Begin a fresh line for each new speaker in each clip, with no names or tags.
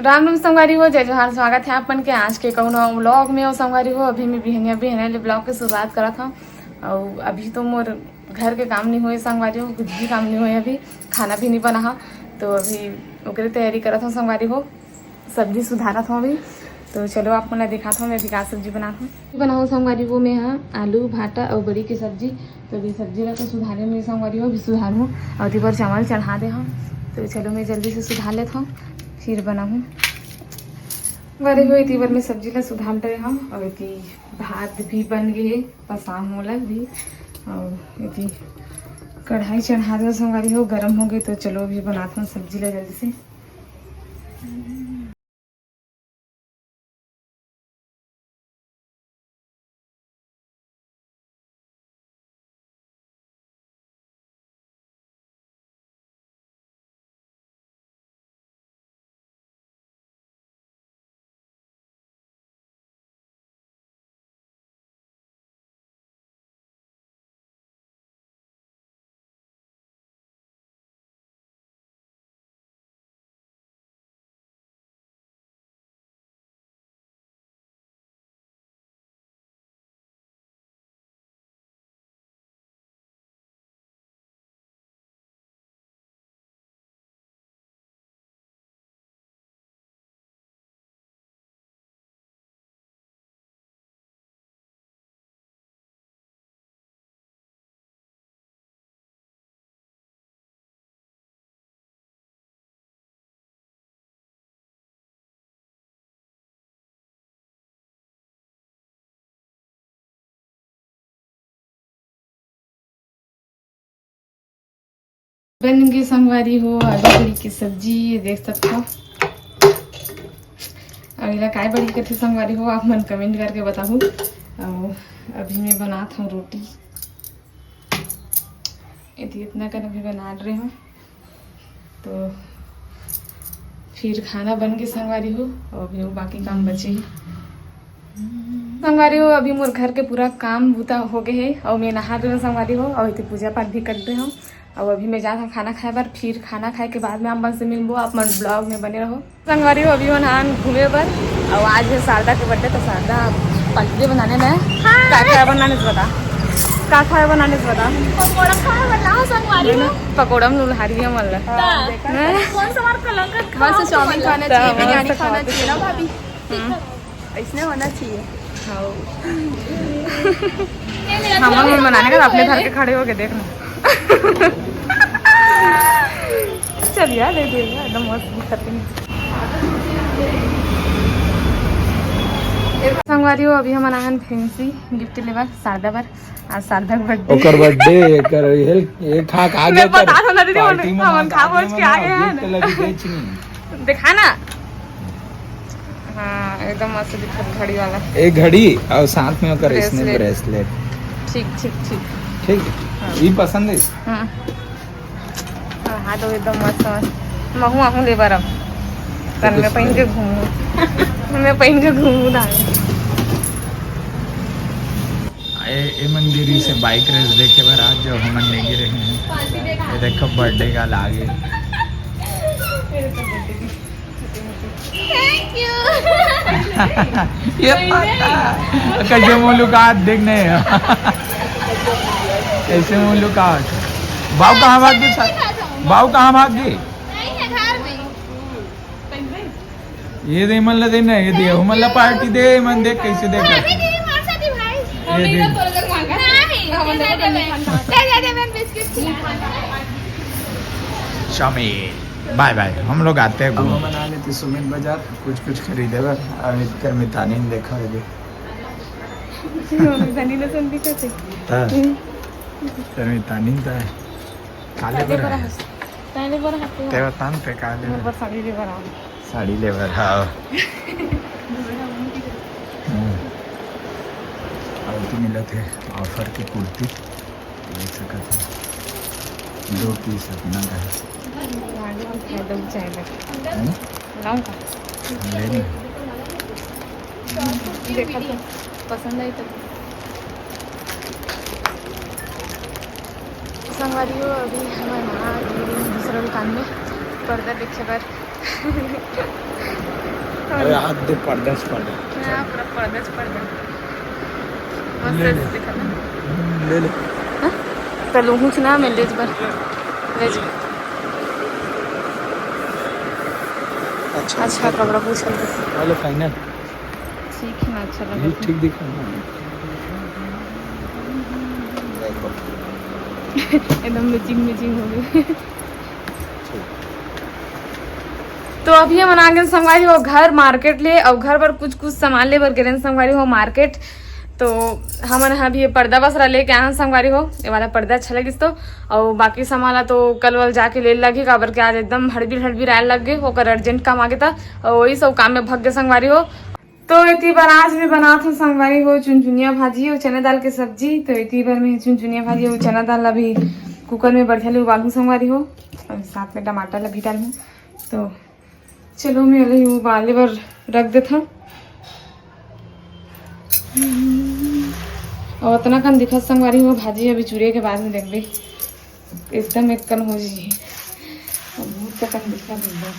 राम राम संगवारी हो, जय जोहार। स्वागत है अपन के आज के कौनो व्लॉग में। और संगवारी हो, अभी मैं बिहनिया ब्लॉग के शुरुआत करा था। और अभी तो मोर घर के काम नहीं हुए संगवारी हो, कुछ भी काम नहीं हुए। अभी खाना भी नहीं बना, तो अभी ओकरे तैयारी करा था संगवारी हो। सब्जी सुधारा था अभी, तो चलो आपको ना दिखा था मैं अभी का सब्जी बनाऊँ संगवारी हो। मैं हाँ आलू भाटा और बड़ी की सब्जी। तो अभी सब्जी ला तो सुधारे में संगवारी हो, अभी सुधारूँ और दी पर चावल चढ़ा दे हम। तो चलो मैं जल्दी से सुधार लेता हूँ, फिर बनाऊँ। गरे हुए तीवर में सब्जी ला सुधार रहे हम। और इति भात भी बन गए, पसाम मोला भी। और इति कढ़ाई चढ़ा दो संगवारी हो, गर्म हो गई। तो चलो अभी बनाता हूँ सब्जी ला जल्दी से। बन गई संगवारी हो आलू बड़ी की सब्जी, ये देख सकते हो। अगला काय बड़ी कथी संगवारी हो, आप मन कमेंट करके बताओ। और अभी मैं बनाता हूँ रोटी, इतना कर अभी बना रहे हूँ। तो फिर खाना बन के संगवारी हो, और अभी वो बाकी काम बचे ही संगवारी हो। अभी मोर घर के पूरा काम बूता हो गए है, और मैं नहा रही हूँ संगवारी हो। और इतनी पूजा पाठ भी कर रहे हूँ। और अभी मैं जाता हूँ खाना खाए बार, फिर खाना खाए के बाद में आप मन से मिलबो। आप मन ब्लॉग में बने रहो संगवारी हो। अभी मैं नहान घूमे पर, और आज है शारदा के बर्थडे। तो शारदा पल्ले बनाने में क्या खाया बनाने से बता, का खाया बनाने से बता।
पकोड़ा खाया बनाओ संगवारी हो।
पकोड़ा में लुल्हारी है मल्ला
कौन सा मार कलंक खा। बस चाउमीन खाना चाहिए, बिरयानी खाना चाहिए ना भाभी, ऐसने होना चाहिए।
हम बनाने का अपने घर के खड़े होके देखना। चलिए यार, ले देगा एकदम मस्त संगवारी हो। अभी हम अनाहन फैंसी गिफ्ट लेवा शारदा पर, आज शारदा का बर्थडे।
ओकर बर्थडे कर ये खा खा
मैं बता दो ना दीदी, हम खा बोझ के आ गए हैं। दिखा ना। हाँ एकदम मस्त दिखत घड़ी वाला,
एक घड़ी और साथ में ओकर इसने ब्रेसलेट।
ठीक ठीक ठीक
ठीक, ये पसंद है।
हाँ हाँ, तो एकदम मस्त मस्त महू ले बार। अब कल में पहन के घूमू, मैं पहन के घूमू ना।
ये मंदिरी से बाइक रेस देखे बार आज जो हम नहीं गिरे हैं। ये देखो बर्थडे का लागे।
Thank you.
ये कैसे मुलाकात देखने कैसे मुलाकात। बाऊ कहाँ भाग गई, बाऊ कहाँ भाग गई।
नहीं है घर में।
ये दे मन दे ना, ये दे मन पार्टी दे मन देख कैसे देख।
भाई
ये देख शामिल। बाय बाय, हम लोग आते हैं घूमने। बना लेते सुमित बाजार, कुछ खरीदे बा। अमित कर मितानीन देखा है
मितानी ने संदी कैसे
तर मितानीन ता काले पर
पहले बार हफ्ते
तेरा तान पे काले
मेरे पर साड़ी ले बना
साड़ी ले बर। हाँ और मिला थे ऑफर की कुर्ती ले सका था, 2 पीस अपना का लेने
देखा तो पसंद आई तो संगवारी हो। अभी हमारे दूसरा दुकान में पर्दा देखे पर
अरे हाथ दे पर्दा से पर्दा
हां पूरा पर्दा
ले ले।
मस्त दिखा ना
ले ले
चलो कुछ ना मैं ले जा अच्छा कपड़ा पूछ कर
हेलो फाइनल
ठीक है ना अच्छा
ये
लगा
ठीक दिख रहा है देखो
एकदम मैचिंग हो गई तो अभी हम आगे संगवारी हो घर मार्केट ले और घर पर कुछ सामान ले बर गिरन संगवारी हो मार्केट तो हमन अभी ये पर्दा बस ले के आन संगवारी हो ये वाला पर्दा अच्छा लगिस तो और बाकी सामान ला तो कल वल जाके ले लगी काबर के आज एकदम हड़बीर आए लग गए ओकर अर्जेंट काम आ गया था और वही सब काम में भग गए संगवारी हो तो इतनी बार आज में बना था संगवारी हो चुनचुनिया भाजी और चना दाल के सब्जी तो इतनी बार में चुनचुनिया भाजी और चना दाल अभी कुकर में बढ़िया ले उबालू संगवारी हो और साथ में टमाटर लगी डालू तो चलो मैं अभी उबाले पर रख देता और उतना कन दिखा संगवारी हो भाजी अभी चूड़े के बाद में देखबे एकदम एक कन हो जाइए बहुत कन दिखा एकदम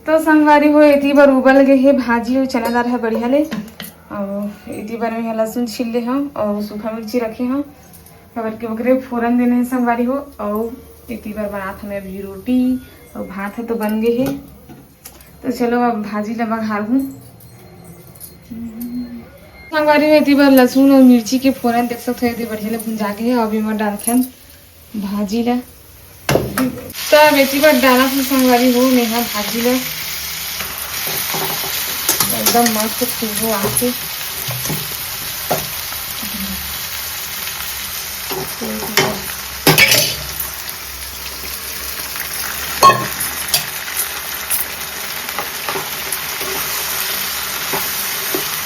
तो संगवारी हो इतनी बार उबल गए है भाजी और चना दाल है बढ़िया ले और इतनी बार में लहसुन छील ले हम और सूखा मिर्ची रखे हम खबर के बकरे फोरन देने हैं संगवारी हो और इतनी बार बना था मैं अभी रोटी और भात है तो बन गए है तो चलो अब भाजी ला बघार हूँ संगवारी में इतनी बार लहसुन और मिर्ची के फोरन देख सकते हो बढ़िया ले भुंजा के है अभी मैं डालते हैं भाजी ला तो अब इतनी बार डाला था संगवारी हो मैं यहाँ भाजी ला एकदम मस्त खुशबू आके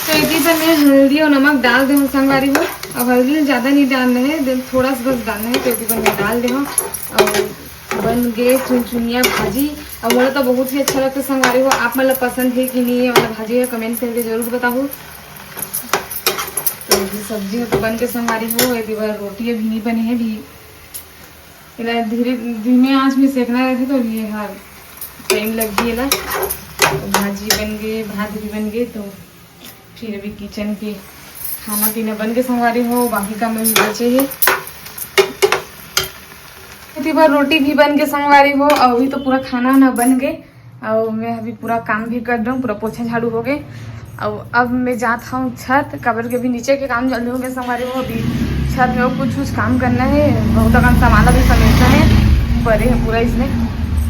तो इतनी पर मैं हल्दी और नमक डाल दे संगवारी हो अब हल्दी ज़्यादा नहीं डालना है थोड़ा सा बस डालना है तो इतनी पर मैं डाल दे और बन गए चुनचुनिया भाजी और मुझे तो बहुत ही अच्छा लगता है संगवारी हो आप मतलब पसंद है कि नहीं है वाला भाजी है कमेंट करके जरूर बताओ तो ये सब्जी तो बन के संगवारी हो एक बार रोटी भी नहीं बनी है भी धीरे धीमे आंच में सेकना रहते तो ये हाँ टाइम लग गई तो भाजी बन गई भात भी बन गई तो फिर अभी किचन के खाना पीना बन के संगवारी हो बाकी का में भी बचे है इतनी बार रोटी भी बन के संगवारी हो और अभी तो पूरा खाना ना बन गए और मैं अभी पूरा काम भी कर रहा हूँ पूरा पोछा झाड़ू हो गए और अब मैं जाता हूँ छत कबर के भी नीचे के काम जल्दी हो गए संगवारी हो अभी छत में कुछ काम करना है बहुत काम सामान भी समेटना है बड़े है पूरा इसमें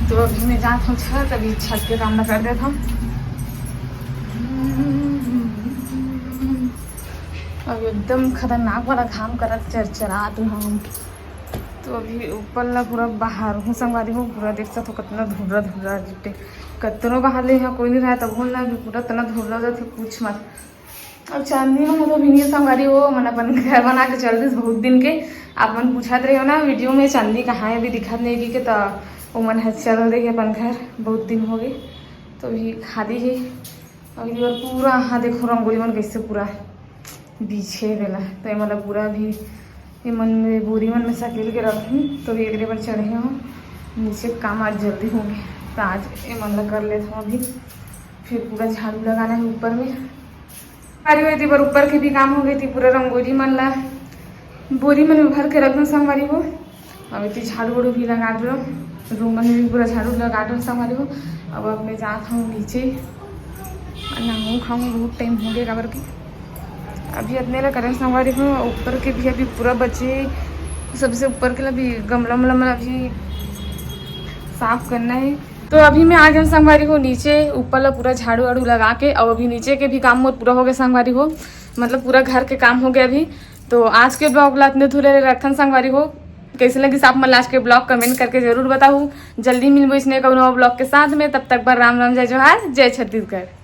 तो अभी मैं जाता हूँ छत अभी छत के काम ना कर देता हूँ अब एकदम खतरनाक वाला काम कर चरचरात हम तो अभी ऊपर ला पूरा बाहर हूँ संगवारी हूँ पूरा देख सकते हो कितना धुर्रा जुटे कतनों बाहर ले यहाँ कोई नहीं रहा तब ना भी पूरा इतना धुर्रा जाते कुछ मत अब चांदनी में तो भी नहीं संगवारी हो मन अपन घर बना के चल रही बहुत दिन के आप मन पूछत रहे हो ना वीडियो में चांदनी कहाँ है अभी दिखत नहीं की के तो वो मन है चल रही अपन घर बहुत दिन हो गए तो अभी खादी है अभी बार पूरा हाँ देखो रंगोली मन कैसे पूरा बीछे देला तो मतलब पूरा भी ये मन में बोरी मन में सकेल के रखूँ तो भी एक बार चढ़े हूँ नीचे काम आज जल्दी होंगे तो आज ये मन कर लेता हूँ अभी फिर पूरा झाड़ू लगाना है ऊपर में सारी हुई थी पर ऊपर के भी काम हो गई थी पूरा रंगोली मन ला बोरी मन में भर के रख दूँ संगवारी हो अब इतनी झाड़ू वाड़ू भी लगा दो रूम में भी पूरा झाड़ू लगा दो संगवारी हो अब मैं जाता हूँ नीचे नहाऊँ खाऊँ बहुत टाइम हो गया कबर के अभी इतने ला करें संगवारी हूँ ऊपर के भी अभी पूरा बचे सबसे ऊपर के लिए भी गमला मतलब अभी साफ करना है तो अभी मैं आ गया संगवारी हो नीचे ऊपर ला पूरा झाड़ू वाड़ू लगा के और अभी नीचे के भी काम मोर पूरा हो गया संगवारी हो मतलब पूरा घर के काम हो गया अभी तो आज के ब्लॉग ला इतने थोड़े रखन संगवारी हो कैसे लगी आप मन लास्ट के ब्लॉग कमेंट करके जरूर बताऊँ जल्दी मिलबो इसने कौन ब्लॉग के साथ में तब तक पर राम राम जय जोहार जय छत्तीसगढ़।